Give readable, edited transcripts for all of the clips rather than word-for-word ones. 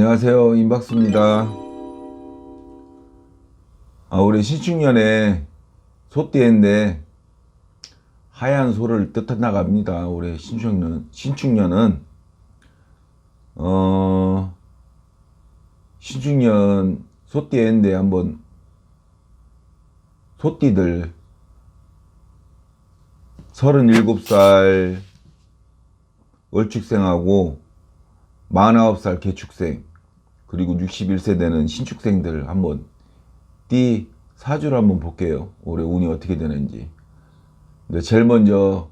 안녕하세요, 임박수입니다. 올해 신축년에 소띠인데 하얀 소를 뜻한다갑니다. 올해 신축년은 신축년 소띠인데 한번 소띠들 37살 월축생하고 49살 개축생 그리고 61세 되는 신축생들 한번 띠 사주를 한번 볼게요. 올해 운이 어떻게 되는지. 근데 제일 먼저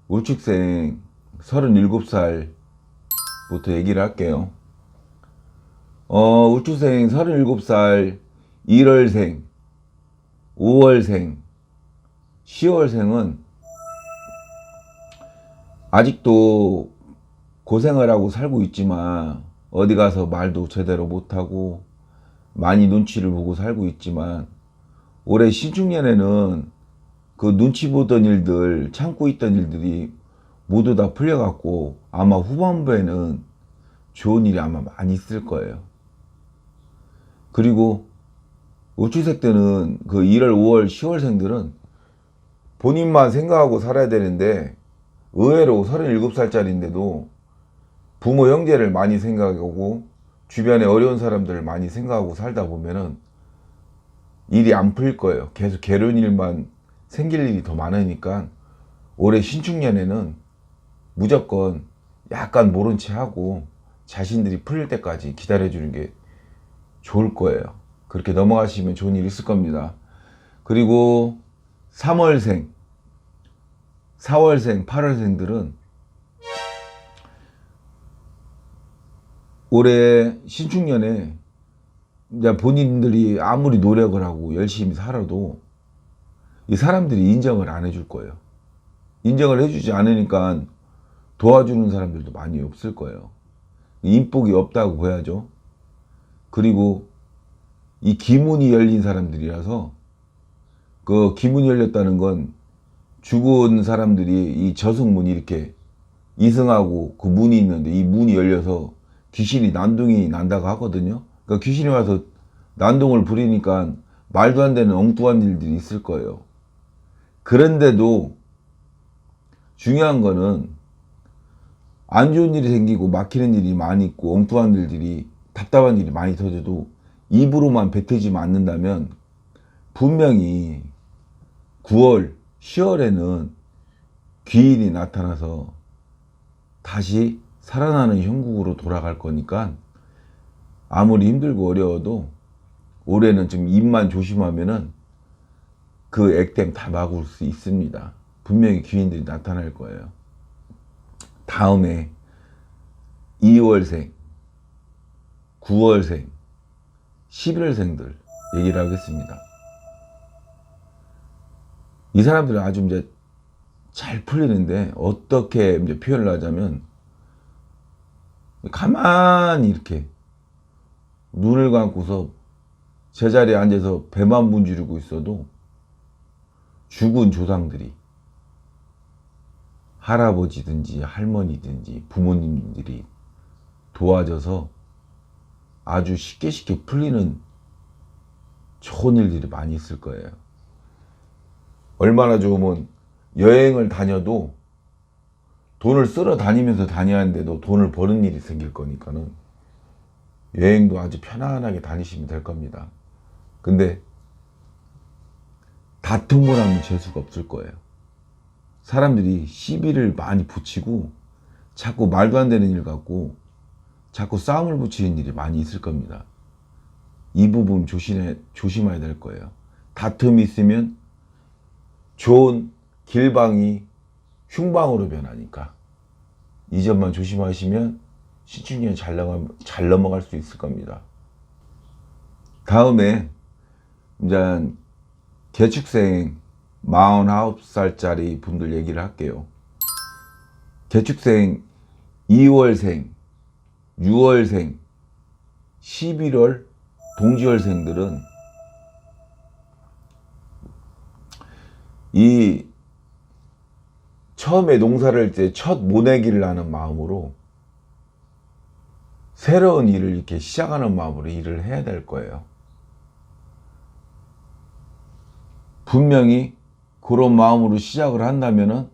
월축생 37살부터 얘기를 할게요. 월축생 37살 1월생, 5월생, 10월생은 아직도 고생을 하고 살고 있지만 어디 가서 말도 제대로 못하고 많이 눈치를 보고 살고 있지만 올해 신축년에는 그 눈치 보던 일들, 참고 있던 일들이 모두 다 풀려갖고 아마 후반부에는 좋은 일이 아마 많이 있을 거예요. 그리고 우주색 때는 그 1월, 5월, 10월생들은 본인만 생각하고 살아야 되는데 의외로 37살짜리인데도 부모 형제를 많이 생각하고 주변에 어려운 사람들을 많이 생각하고 살다 보면은 일이 안 풀릴 거예요. 계속 괴로운 일만 생길 일이 더 많으니까 올해 신축년에는 무조건 약간 모른 체 하고 자신들이 풀릴 때까지 기다려주는 게 좋을 거예요. 그렇게 넘어가시면 좋은 일 있을 겁니다. 그리고 3월생, 4월생, 8월생들은 올해 신축년에 이제 본인들이 아무리 노력을 하고 열심히 살아도 이 사람들이 인정을 안 해줄 거예요. 인정을 해주지 않으니까 도와주는 사람들도 많이 없을 거예요. 인복이 없다고 봐야죠. 그리고 이 기문이 열린 사람들이라서 그 기문이 열렸다는 건 죽은 사람들이 이 저승문이 이렇게 이승하고 그 문이 있는데 이 문이 열려서 귀신이 난동이 난다고 하거든요. 그러니까 귀신이 와서 난동을 부리니까 말도 안 되는 엉뚱한 일들이 있을 거예요. 그런데도 중요한 거는 안 좋은 일이 생기고 막히는 일이 많이 있고 엉뚱한 일들이 답답한 일이 많이 터져도 입으로만 뱉어지면 않는다면 분명히 9월, 10월에는 귀인이 나타나서 다시 살아나는 형국으로 돌아갈 거니까 아무리 힘들고 어려워도 올해는 좀 입만 조심하면은 그 액땜 다 막을 수 있습니다. 분명히 귀인들이 나타날 거예요. 다음에 2월생, 9월생, 11월생들 얘기를 하겠습니다. 이 사람들은 아주 이제 잘 풀리는데 어떻게 이제 표현을 하자면 가만히 이렇게 눈을 감고서 제자리에 앉아서 배만 문지르고 있어도 죽은 조상들이 할아버지든지 할머니든지 부모님들이 도와줘서 아주 쉽게 풀리는 좋은 일들이 많이 있을 거예요. 얼마나 좋으면 여행을 다녀도 돈을 쓸어 다니면서 다녀야 하는데도 돈을 버는 일이 생길 거니까는 여행도 아주 편안하게 다니시면 될 겁니다. 근데 다툼을 하면 재수가 없을 거예요. 사람들이 시비를 많이 붙이고 자꾸 말도 안 되는 일 갖고 자꾸 싸움을 붙이는 일이 많이 있을 겁니다. 이 부분 조심해야 될 거예요. 다툼이 있으면 좋은 길방이 흉방으로 변하니까 이 점만 조심하시면 신축년 잘 넘어갈 수 있을 겁니다. 다음에 이제 개축생 49살짜리 분들 얘기를 할게요. 개축생 2월생, 6월생, 11월 동지월생들은 이 처음에 농사를 할 때 첫 모내기를 하는 마음으로 새로운 일을 이렇게 시작하는 마음으로 일을 해야 될 거예요. 분명히 그런 마음으로 시작을 한다면은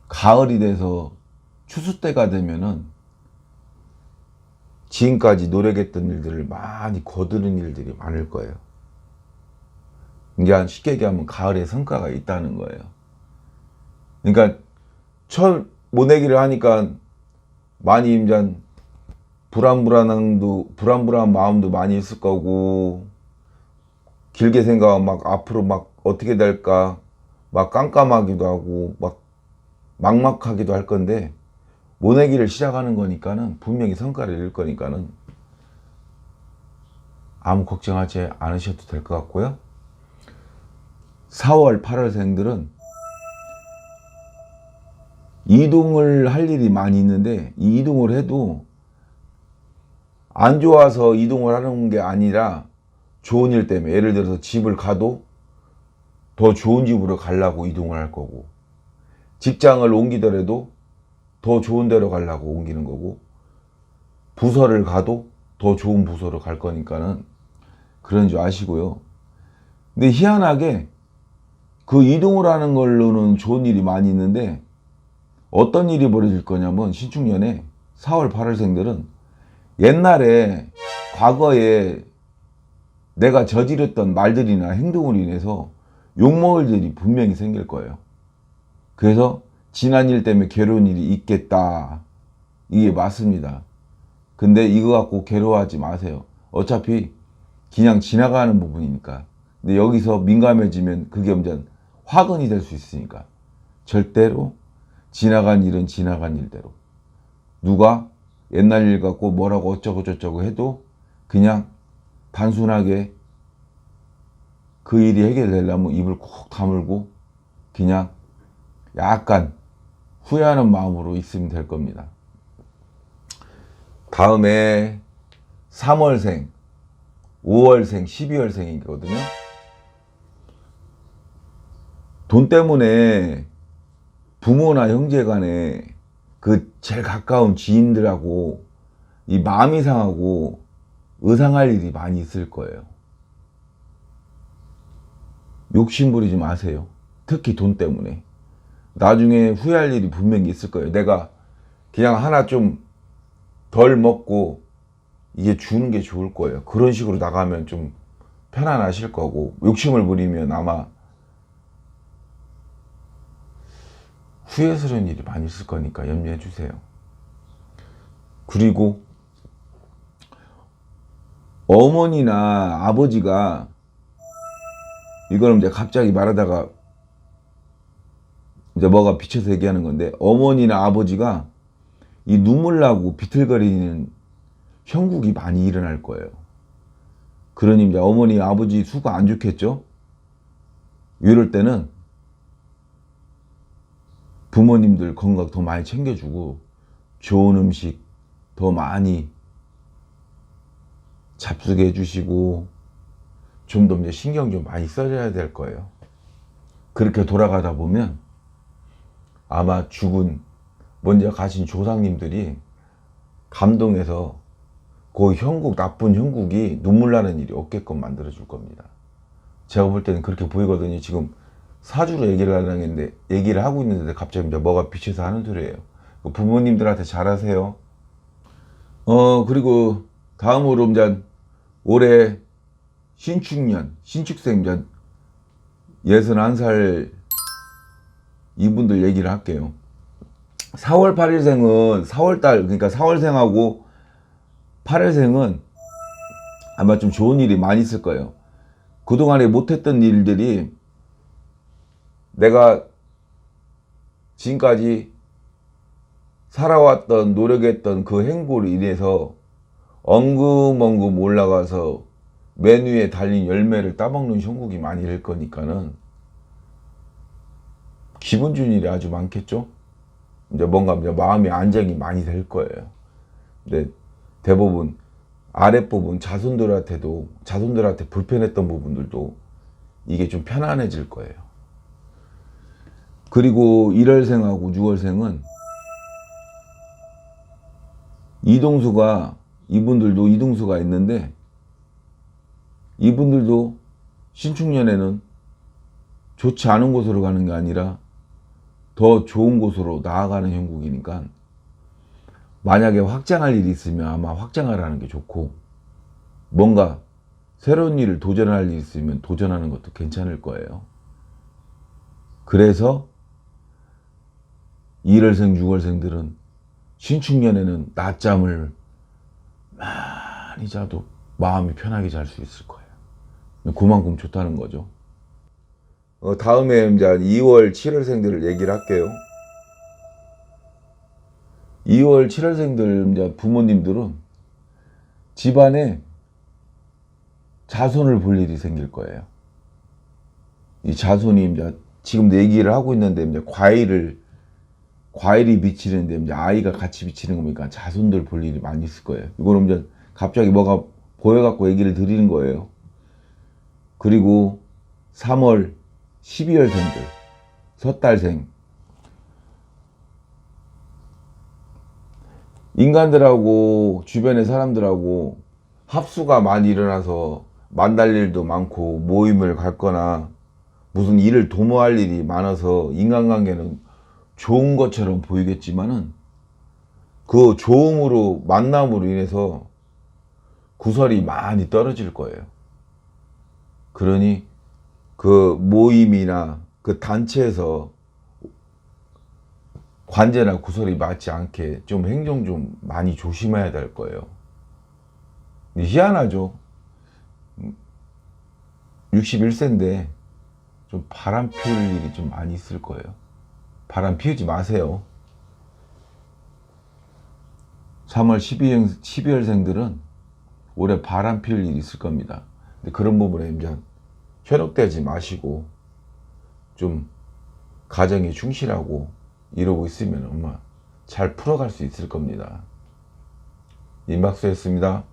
가을이 돼서 추수 때가 되면은 지금까지 노력했던 일들을 많이 거두는 일들이 많을 거예요. 그러니까 쉽게 얘기하면 가을에 성과가 있다는 거예요. 그러니까 첫 모내기를 하니까 많이 이제 불안불안한 마음도 많이 있을 거고, 길게 생각하면 막 앞으로 막 어떻게 될까 막 깜깜하기도 하고 막 막막하기도 할 건데, 모내기를 시작하는 거니까는 분명히 성과를 이룰 거니까는 아무 걱정하지 않으셔도 될 것 같고요. 4월 8월생들은 이동을 할 일이 많이 있는데, 이 이동을 해도 안 좋아서 이동을 하는 게 아니라 좋은 일 때문에, 예를 들어서 집을 가도 더 좋은 집으로 가려고 이동을 할 거고, 직장을 옮기더라도 더 좋은 데로 가려고 옮기는 거고, 부서를 가도 더 좋은 부서로 갈 거니까는 그런 줄 아시고요. 근데 희한하게 그 이동을 하는 걸로는 좋은 일이 많이 있는데, 어떤 일이 벌어질 거냐면 신축년에 4월 8월생들은 옛날에 과거에 내가 저질렀던 말들이나 행동으로 인해서 욕먹을 일이 분명히 생길 거예요. 그래서 지난 일 때문에 괴로운 일이 있겠다, 이게 맞습니다. 근데 이거 갖고 괴로워하지 마세요. 어차피 그냥 지나가는 부분이니까. 근데 여기서 민감해지면 그게 완전 화근이 될 수 있으니까 절대로 지나간 일은 지나간 일대로, 누가 옛날 일 갖고 뭐라고 어쩌고 저쩌고 해도 그냥 단순하게 그 일이 해결되려면 입을 콕 다물고 그냥 약간 후회하는 마음으로 있으면 될 겁니다. 다음에 3월생, 5월생, 12월생이거든요. 돈 때문에 부모나 형제 간에 그 제일 가까운 지인들하고 이 마음이 상하고 의상할 일이 많이 있을 거예요. 욕심 부리지 마세요. 특히 돈 때문에. 나중에 후회할 일이 분명히 있을 거예요. 내가 그냥 하나 좀 덜 먹고 이게 주는 게 좋을 거예요. 그런 식으로 나가면 좀 편안하실 거고, 욕심을 부리면 아마 후회스러운 일이 많이 있을 거니까 염려해 주세요. 그리고 어머니나 아버지가, 이거는 이제 갑자기 말하다가 이제 뭐가 비쳐서 얘기하는 건데, 어머니나 아버지가 이 눈물 나고 비틀거리는 형국이 많이 일어날 거예요. 그러니 이제 어머니 아버지 수가 안 좋겠죠. 이럴 때는 부모님들 건강 더 많이 챙겨주고 좋은 음식 더 많이 잡수게 해주시고 좀 더 이제 신경 좀 많이 써줘야 될 거예요. 그렇게 돌아가다 보면 아마 죽은 먼저 가신 조상님들이 감동해서 그 형국, 나쁜 형국이 눈물 나는 일이 없게끔 만들어 줄 겁니다. 제가 볼 때는 그렇게 보이거든요. 지금 사주로 얘기를 하려고 했는데, 얘기를 하고 있는데 갑자기 이제 뭐가 비쳐서 하는 소리예요. 부모님들한테 잘하세요. 그리고 다음으로 이제 올해 신축년, 신축생 이제 61살 이분들 얘기를 할게요. 4월 8일생은 4월달, 그러니까 4월생하고 8월생은 아마 좀 좋은 일이 많이 있을 거예요. 그동안에 못했던 일들이 내가 지금까지 살아왔던, 노력했던 그 행보로 인해서 엉금엉금 올라가서 맨 위에 달린 열매를 따먹는 형국이 많이 될 거니까는 기분 좋은 일이 아주 많겠죠. 이제 뭔가 이제 마음의 안정이 많이 될 거예요. 근데 대부분 아랫부분 자손들한테 불편했던 부분들도 이게 좀 편안해질 거예요. 그리고 1월생하고 6월생은 이분들도 이동수가 있는데, 이분들도 신축년에는 좋지 않은 곳으로 가는 게 아니라 더 좋은 곳으로 나아가는 형국이니까, 만약에 확장할 일이 있으면 아마 확장을 하는 게 좋고, 뭔가 새로운 일을 도전할 일이 있으면 도전하는 것도 괜찮을 거예요. 그래서 1월생, 6월생들은 신축년에는 낮잠을 많이 자도 마음이 편하게 잘 수 있을 거예요. 그만큼 좋다는 거죠. 다음에 이제 2월, 7월생들을 얘기를 할게요. 2월, 7월생들 이제 부모님들은 집안에 자손을 볼 일이 생길 거예요. 이 자손이 이제 지금도 얘기를 하고 있는데, 이제 과일이 비치는데 이제 아이가 같이 비치는 거니까 자손들 볼 일이 많이 있을 거예요. 이거는 이제 갑자기 뭐가 보여갖고 얘기를 드리는 거예요. 그리고 3월, 12월생들, 섣달생. 인간들하고 주변의 사람들하고 합수가 많이 일어나서 만날 일도 많고 모임을 갖거나 무슨 일을 도모할 일이 많아서 인간관계는 좋은 것처럼 보이겠지만은, 그 좋음으로, 만남으로 인해서 구설이 많이 떨어질 거예요. 그러니 그 모임이나 그 단체에서 관제나 구설이 맞지 않게 좀 행동 좀 많이 조심해야 될 거예요. 희한하죠. 61세인데 좀 바람 피울 일이 좀 많이 있을 거예요. 바람 피우지 마세요. 3월 12월생들은 올해 바람 피울 일이 있을 겁니다. 근데 그런 부분에 이제 현혹되지 마시고 좀 가정에 충실하고 이러고 있으면 아마 잘 풀어갈 수 있을 겁니다. 임박수였습니다.